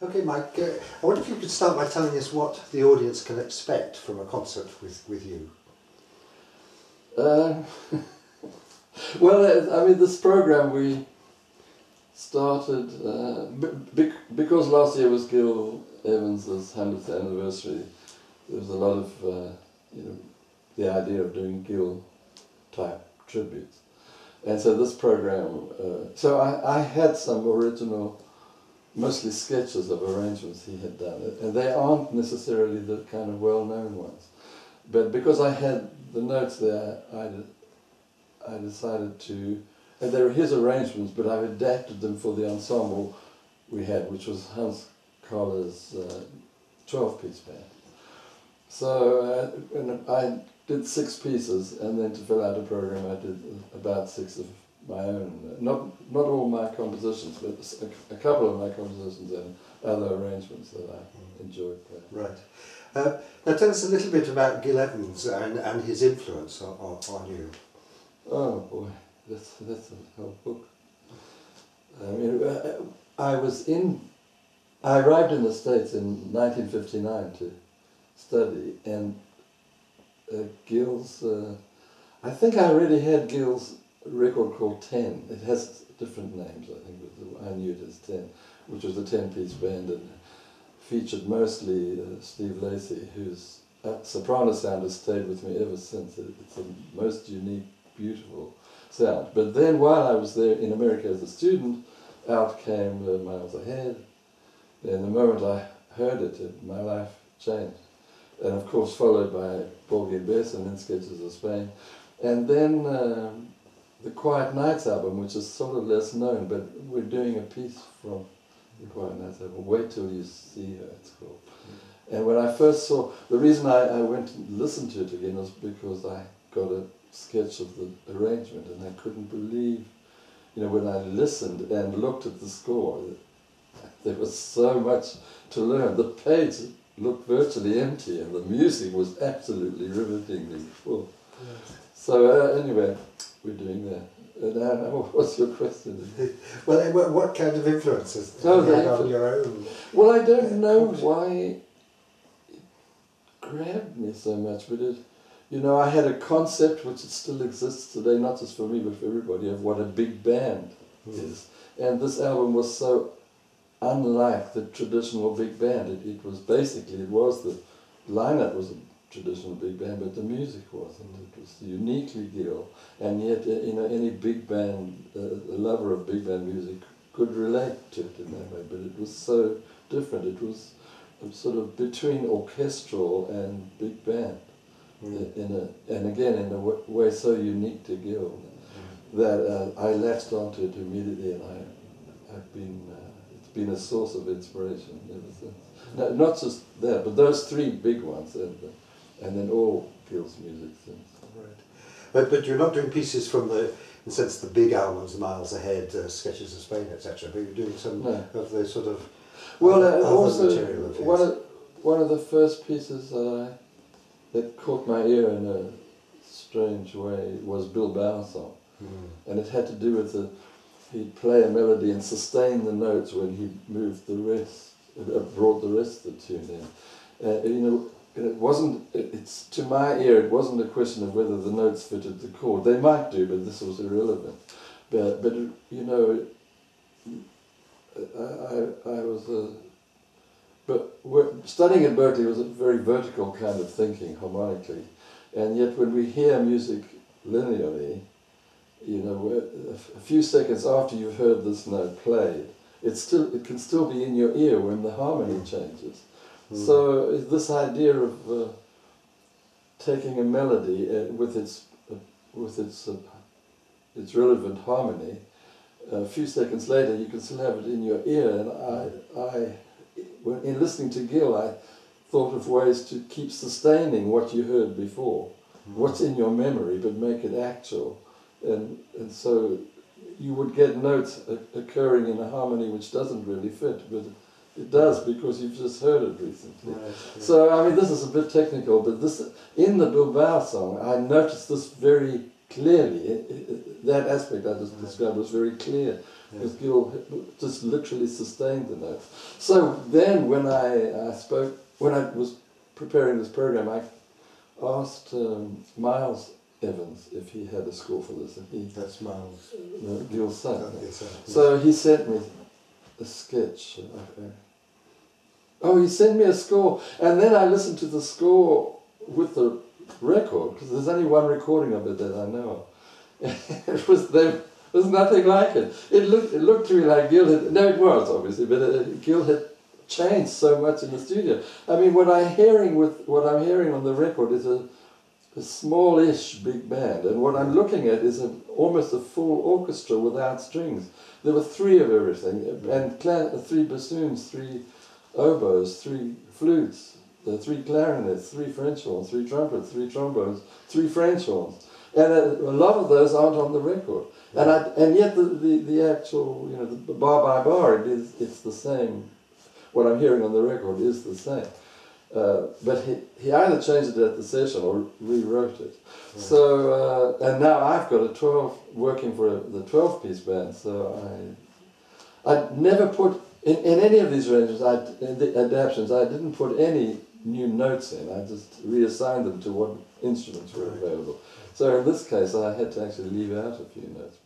Okay, Mike, I wonder if you could start by telling us what the audience can expect from a concert with you. Well, I mean, this program we started because last year was Gil Evans's 100th anniversary. There was a lot of, the idea of doing Gil type tributes. And so this program, so I had some original, mostly sketches of arrangements he had done, and they aren't necessarily the kind of well-known ones. But because I had the notes there, I decided to, and they were his arrangements, but I've adapted them for the ensemble we had, which was Hans Kahler's 12-piece band. So and I did 6 pieces, and then to fill out a program I did about 6 of my own. Not all my compositions, but a couple of my compositions and other arrangements that I enjoyed playing. Right. Now tell us a little bit about Gil Evans and his influence on you. Oh boy, that's a whole book. I mean, I arrived in the States in 1959 to study, and Gil's, I think I already had Gil's record called 10. It has different names, I think, but I knew it as 10, which was a 10-piece band and featured mostly Steve Lacy, whose soprano sound has stayed with me ever since. It's the most unique, beautiful sound. But then while I was there in America as a student, out came Miles Ahead, and the moment I heard it, my life changed. And of course followed by Porgy and Bess and then Sketches of Spain. And then the Quiet Nights album, which is sort of less known, but we're doing a piece from the Quiet Nights album, Wait Till You See Her, it's called. And when I first saw, the reason I went and listened to it again was because I got a sketch of the arrangement, and I couldn't believe, when I listened and looked at the score, there was so much to learn. The page looked virtually empty, and the music was absolutely rivetingly full. Yes. So anyway, we're doing that. And what's your question? Well, what kind of influences have you had on your own? Well, I don't know why it grabbed me so much, but I had a concept which still exists today, not just for me but for everybody, of what a big band is. And this album was so unlike the traditional big band. It was the lineup was a traditional big band, but the music wasn't. It was uniquely Gil, and yet any big band, a lover of big band music could relate to it in that way. But it was so different. It was sort of between orchestral and big band, and again in a way so unique to Gil that I latched onto it immediately, and I've been. Been a source of inspiration ever since. No, not just that, but those 3 big ones, and then all Gil's music since. Right. But you're not doing pieces from in the sense the big albums, Miles Ahead, Sketches of Spain, etc. But you're doing some of the sort of also material of his. One of the first pieces that caught my ear in a strange way was Bilbao Song, and it had to do with he'd play a melody and sustain the notes when he moved the rest, brought the rest of the tune in. It wasn't. It's to my ear. It wasn't a question of whether the notes fitted the chord. They might do, but this was irrelevant. But I was. But studying at Berkeley was a very vertical kind of thinking, harmonically, and yet when we hear music linearly, a few seconds after you've heard this note played, it can still be in your ear when the harmony changes. So this idea of taking a melody with its relevant harmony, a few seconds later you can still have it in your ear. And in listening to Gil, I thought of ways to keep sustaining what you heard before, what's in your memory, but make it actual. And so you would get notes occurring in a harmony which doesn't really fit, but it does because you've just heard it recently. Right, yeah. So, I mean, this is a bit technical, but in the Bilbao Song, I noticed this very clearly, that aspect I just described was very clear, because Gil just literally sustained the notes. So then when I was preparing this program, I asked Miles Evans if he had a score for this, and That's Miles. Gil's son. Yes. So he sent me a sketch. He sent me a score, and then I listened to the score with the record, because there's only one recording of it that I know of. There was nothing like it. It looked to me like Gil had, no, it was obviously, but Gil had changed so much in the studio. I mean, what I'm hearing on the record is a smallish big band, and what I'm looking at is almost a full orchestra without strings. There were 3 of everything, and 3 bassoons, 3 oboes, 3 flutes, 3 clarinets, 3 French horns, 3 trumpets, 3 trombones, 3 French horns, and a lot of those aren't on the record. And yet the actual, the bar by bar, it's the same. What I'm hearing on the record is the same. But he either changed it at the session or rewrote it. Yeah. So, and now I've got a 12, working for the 12-piece band, so I never put, in any of these adaptations, I didn't put any new notes in, I just reassigned them to what instruments were available. So in this case, I had to actually leave out a few notes.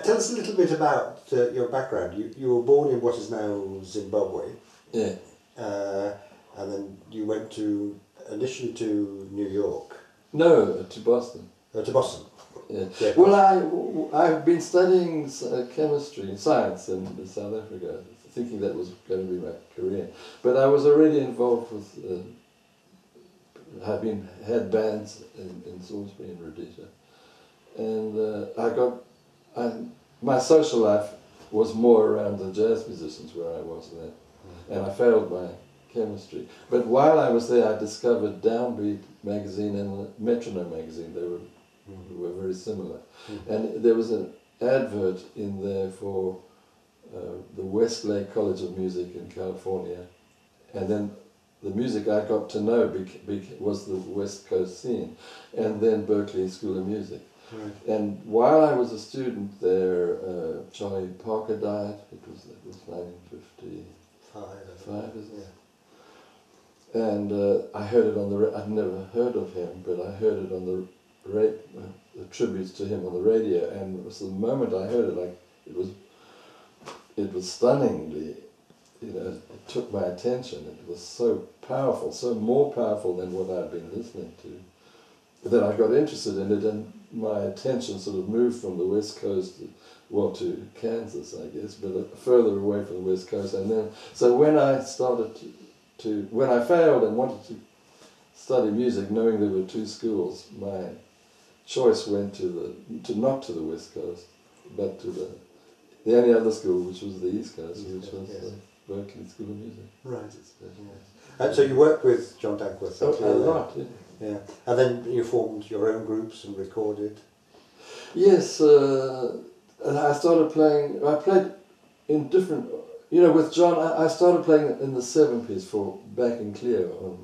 Tell us a little bit about your background. You were born in what is now Zimbabwe. Yeah. And then you went initially to New York. No, to Boston. To Boston. Yeah. Yeah. Well, I've been studying chemistry, science in South Africa, thinking that was going to be my career. But I was already involved with, had bands in Salisbury and Rhodesia. And my social life was more around the jazz musicians where I was there. And I failed my chemistry. But while I was there, I discovered Downbeat magazine and Metronome magazine. They were very similar. And there was an advert in there for the Westlake College of Music in California. And then the music I got to know was the West Coast scene, and then Berkeley School of Music. Right. And while I was a student there, Charlie Parker died. It was 1955, isn't it? Yeah. And I heard it on the. I'd never heard of him, but I heard it on the tributes to him on the radio. And it was the moment I heard it, it was stunningly. It took my attention. It was so powerful, so more powerful than what I'd been listening to. Then I got interested in it, and my attention sort of moved from the West Coast, to Kansas, I guess, but further away from the West Coast. And then, so when I started when I failed and wanted to study music, knowing there were 2 schools, my choice went not to the West Coast, but to the only other school, which was the East Coast, which was Berkeley School of Music. Right. And so you worked with John Dankworth? A lot, yeah. Yeah. And then you formed your own groups and recorded? Yes, and I started playing, I played in different, with John, I started playing in the 7-piece for Back in Clear on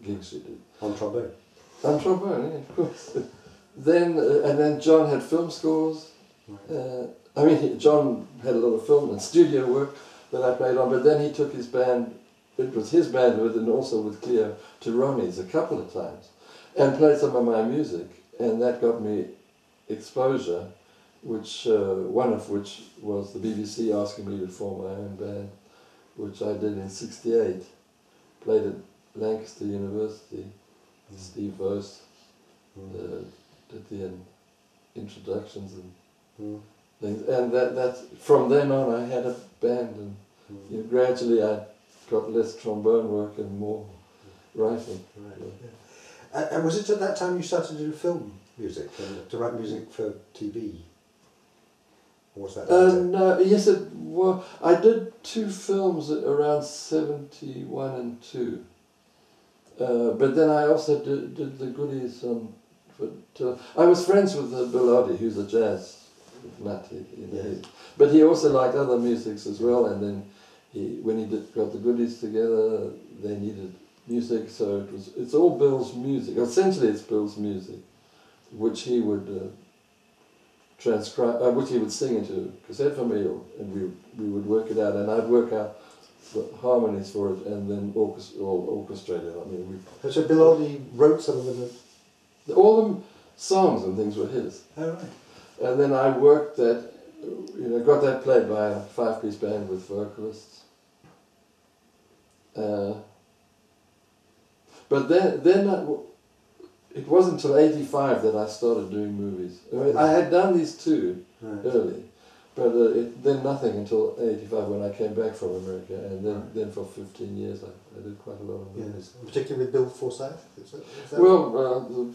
gigs we did. On trombone? On trombone, yeah, of course. And then John had film scores. Right. John had a lot of film and studio work that I played on, but then he took his band, it was his band and also with Cleo, to Ronnie's a couple of times, and played some of my music, and that got me exposure, one of which was the BBC asking me to form my own band, which I did in '68, played at Lancaster University. Steve Vos did the introductions and things, and that's from then on I had a band, and gradually I got less trombone work and more writing. Right. Yeah. And was it at that time you started to do film music, to write music for TV? Or was that no, yes, I did 2 films around 71 and 2. But then I also did the goodies I was friends with Bill Oddie, who's a jazz nut, but he also liked other musics as well, and then when he got the goodies together, they needed music, so it's all Bill's music. Essentially it's Bill's music which he would transcribe, which he would sing into cassette for me, and we would work it out, and I'd work out the harmonies for it, and then orchestrate it. I mean, so Bill only wrote some of them. All the songs and things were his. Oh right. And then I worked that, got that played by a 5-piece band with vocalists. But then it wasn't until '85 that I started doing movies. I mean, I had done these two early, but then nothing until '85 when I came back from America, and then for 15 years I did quite a lot of movies. Yes. Particularly with Bill Forsyth? Is that Well,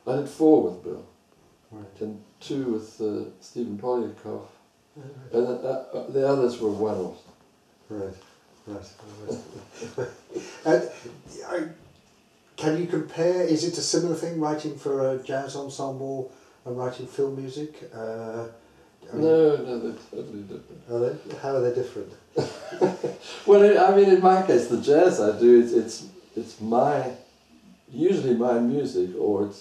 I did 4 with Bill, and 2 with Stephen Polyakov, and then, the others were one-offs. Right. Can you compare, is it a similar thing, writing for a jazz ensemble and writing film music? No, they're totally different. Are they? How are they different? Well, I mean, in my case, the jazz I do, it's usually my music, or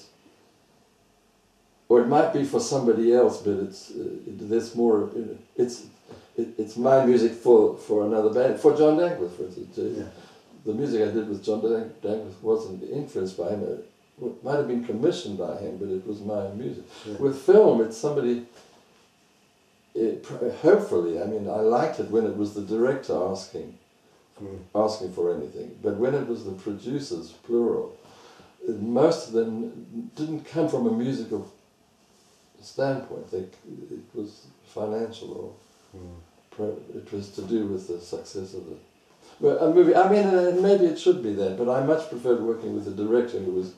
it might be for somebody else, but there's more, it's my music for another band, for John Dagworth, for instance. Yeah. The music I did with John Dagworth wasn't influenced by him. It might have been commissioned by him, but it was my music. Yeah. With film, it's somebody, hopefully, I mean, I liked it when it was the director asking for anything, but when it was the producers, plural, most of them didn't come from a musical standpoint. It was financial, or it was to do with the success of a movie. I mean, maybe it should be that, but I much preferred working with a director who was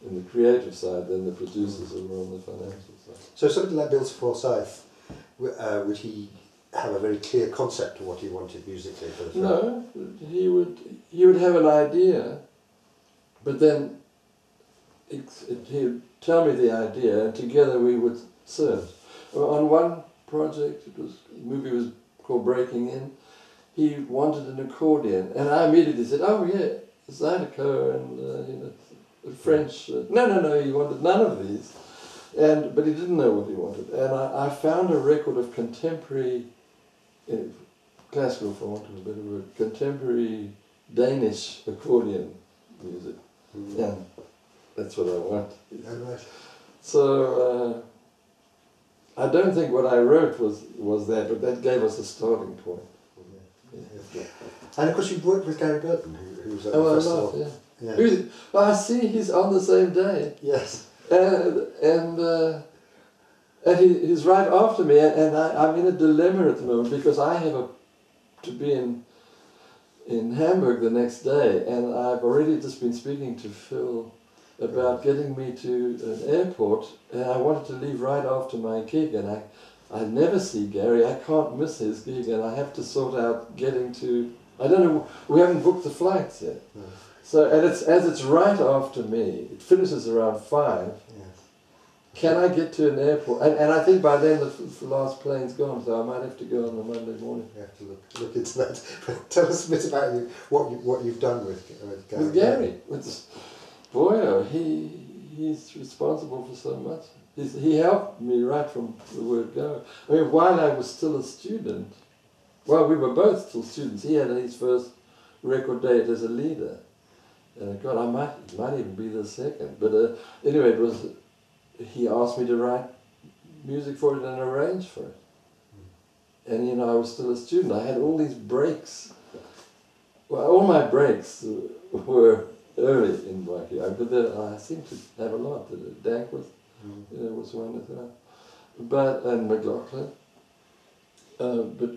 in the creative side than the producers who were on the financial side. So somebody like Bill Forsyth, would he have a very clear concept of what he wanted musically for the film? No, he would have an idea, but then he would tell me the idea, and together we would search. On one project, the movie was called Breaking In, he wanted an accordion, and I immediately said, oh yeah, Zydeco and French. No, he wanted none of these, but he didn't know what he wanted. And I found a record of contemporary, classical for want of a better word, contemporary Danish accordion music. Yeah, that's what I want. So I don't think what I wrote was that, but that gave us a starting point. Yeah. And of course you've worked with Gary Burton, who's at the festival. Well, I see he's on the same day. Yes. And he's right after me, and I'm in a dilemma at the moment because I have to be in Hamburg the next day, and I've already just been speaking to Phil about getting me to an airport, and I wanted to leave right after my gig, and I never see Gary, I can't miss his gig, and I have to sort out getting to, I don't know, we haven't booked the flights yet. No. So, and it's right after me, it finishes around 5. Yes. Can I get to an airport? And I think by then the last plane's gone, so I might have to go on a Monday morning. You have to look into that. But tell us a bit about what you've done with Gary. With Gary? Boy, he's responsible for so much. He helped me right from the word go. I mean, while I was still a student, well, we were both still students. He had his first record date as a leader. And God, I might even be the second. But anyway, he asked me to write music for it and arrange for it. And I was still a student. I had all these breaks. Well, all my breaks were early in my career, but I seem to have a lot. Dagworth was one of them, and McLaughlin. But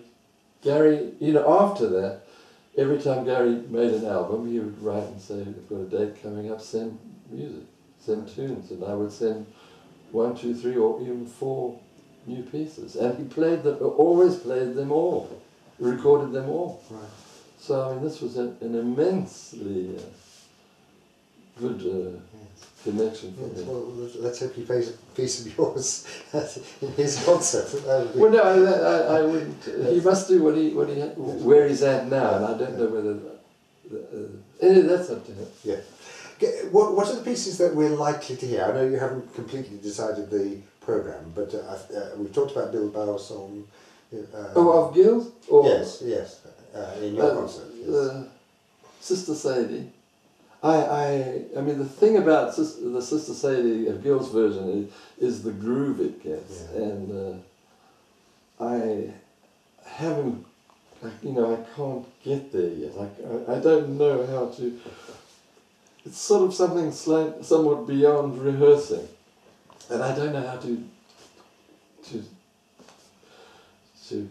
Gary, after that, every time Gary made an album, he would write and say, "I've got a date coming up. Send music, send tunes," and I would send 1, 2, 3, or even 4 new pieces, and he always played them all, recorded them all. Right. So I mean, this was an immensely good connection for me. Well, let's hope he plays a piece of yours in his concert. Well, no, I wouldn't. He must do where he's at now, and I don't know whether Anyway, that's up to him. Yeah. What are the pieces that we're likely to hear? I know you haven't completely decided the programme, but we've talked about Bilbao's song. Of Gil's? Or yes, in your concert. Yes. Sister Sadie. I mean, the thing about the Sister Sadie of Gil's version is the groove it gets, and I haven't, I can't get there yet. I don't know how to. It's sort of something somewhat beyond rehearsing, and I don't know how to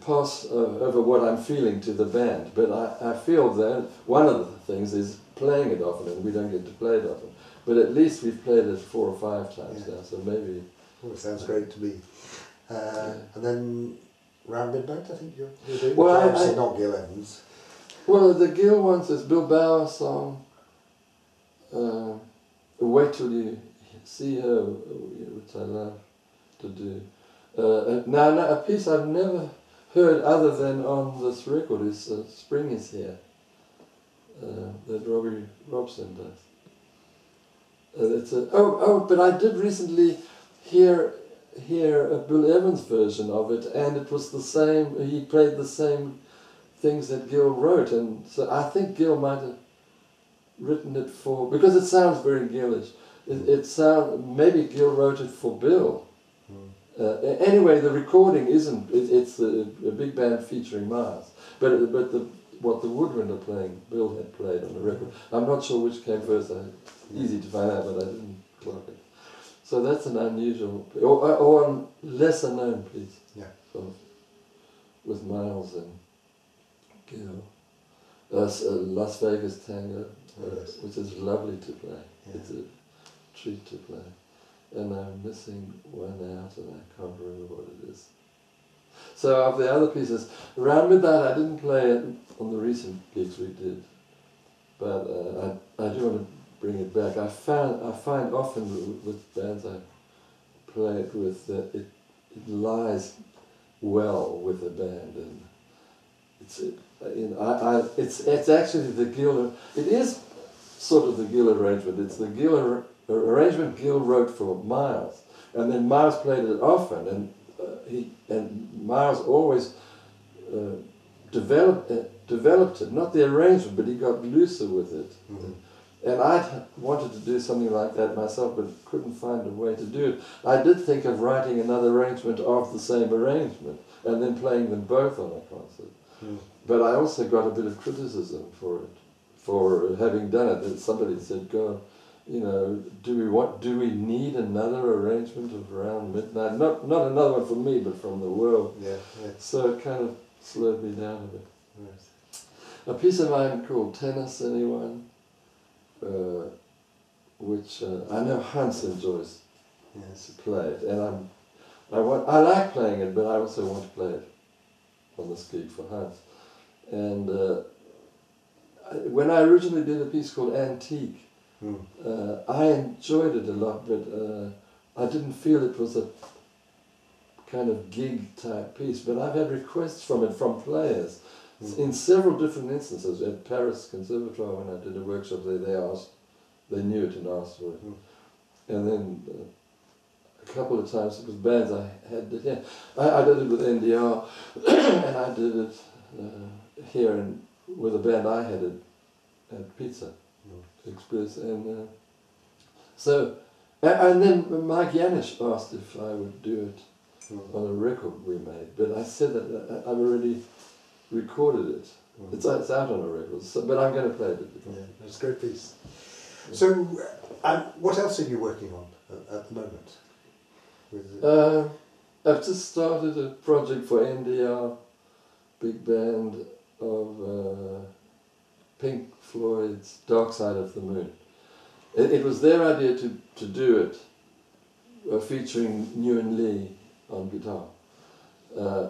pass over what I'm feeling to the band. But I feel that one of the things is playing it often, and we don't get to play it often. But at least we've played it 4 or 5 times now, so maybe. Oh, it sounds great to me. And then round midnight, I think you're doing. Well, obviously not Gil Evans. Well, the Gil ones is Bilbao's song. Wait till you see her, which I love to do. Now, a piece I've never heard other than on this record is Spring is Here, that Robbie Robson does. But I did recently hear a Bill Evans version of it, and it was the same, he played the same things that Gil wrote, and so I think Gil might have written it for, because it sounds very Gillish. Maybe Gil wrote it for Bill. Anyway, the recording isn't. It's a big band featuring Miles, but what the woodwind are playing, Bill had played on the record. I'm not sure which came first. Easy to find out, but I didn't clock it. So that's an unusual, or a lesser known piece. Yeah. With Miles and Gil. Las Vegas Tango, which is lovely to play. Yeah. It's a treat to play. And I'm missing one out, and I can't remember what it is. So of the other pieces, around midnight I didn't play it on the recent gigs we did, but I do want to bring it back. I find often with bands I play it with that it lies well with the band, and it's actually the Gil. It is sort of the Gil arrangement. It's the Gil arrangement Gil wrote for Miles, and then Miles played it often, and Miles always developed it, not the arrangement, but he got looser with it. Mm-hmm. And I wanted to do something like that myself, but couldn't find a way to do it. I did think of writing another arrangement of the same arrangement, and then playing them both on a concert. Mm. But I also got a bit of criticism for it, for having done it. And somebody said, "God, do we need another arrangement of Around Midnight? Not another one for me, but from the world." Yeah. So it kind of slowed me down a bit. Right. A piece of mine called Tennis, anyone? Which I know Hans enjoys to play it, and I like playing it, but I also want to play it on this gig for Hans. And when I originally did a piece called Antique, I enjoyed it a lot, but I didn't feel it was a kind of gig type piece. But I've had requests from it from players. In several different instances. At Paris Conservatoire, when I did a workshop there, they knew it and asked for it. And then a couple of times with bands I had it here. I did it with NDR, and I did it here with a band I had at Pizza Express. And and then Mike Janisch asked if I would do it on a record we made. But I said that I've already recorded it. It's out on a record, but I'm going to play it. Yeah, it's a great piece. So, what else are you working on at the moment? I've just started a project for NDR, big band of Pink Floyd's Dark Side of the Moon. It was their idea to do it, featuring Nguyen Lee on guitar,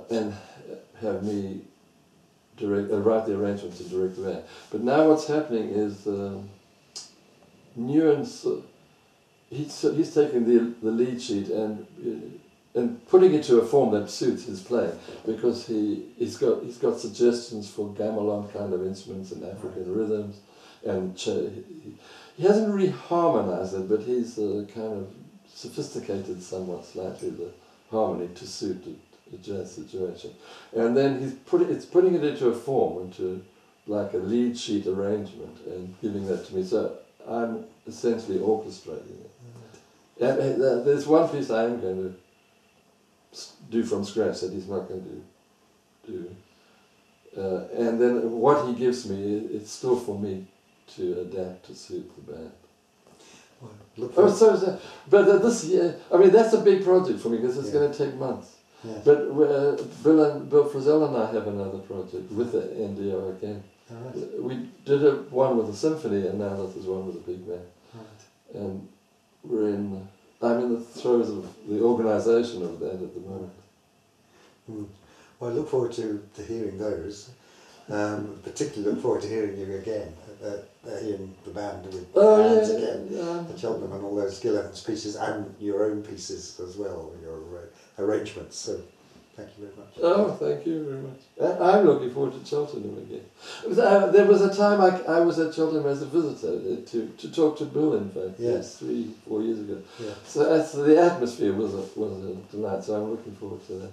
and have me write the arrangements and direct the band. But now what's happening is Nguyen's he's taking the lead sheet and putting it to a form that suits his playing, because he's got suggestions for gamelan kind of instruments and African rhythms, and he hasn't really harmonized it, but he's kind of sophisticated somewhat slightly the harmony to suit the jazz situation, and then it's putting it into a form, into like a lead sheet arrangement, and giving that to me. So I'm essentially orchestrating it. And there's one piece I am going to do from scratch that he's not going to do. And then what he gives me, it's still for me to adapt to suit the band. Well, but this year, I mean, that's a big project for me because it's going to take months. Yeah. But Bill Frisell and I have another project with the NDO again. Right. We did one with a symphony, and now this is one with a big band. Right. And I'm in the throes of the organisation of that at the moment. Mm. Well, I look forward to hearing those. Particularly look forward to hearing you again, hearing the band with bands again at Cheltenham, and all those Dudley-Evans pieces and your own pieces as well, your arrangements. So thank you very much. Oh, thank you very much. I'm looking forward to Cheltenham again. There was a time I was at Cheltenham as a visitor to talk to Bill, in fact, yes. 3-4 years ago. Yeah. So the atmosphere was a delight, so I'm looking forward to that.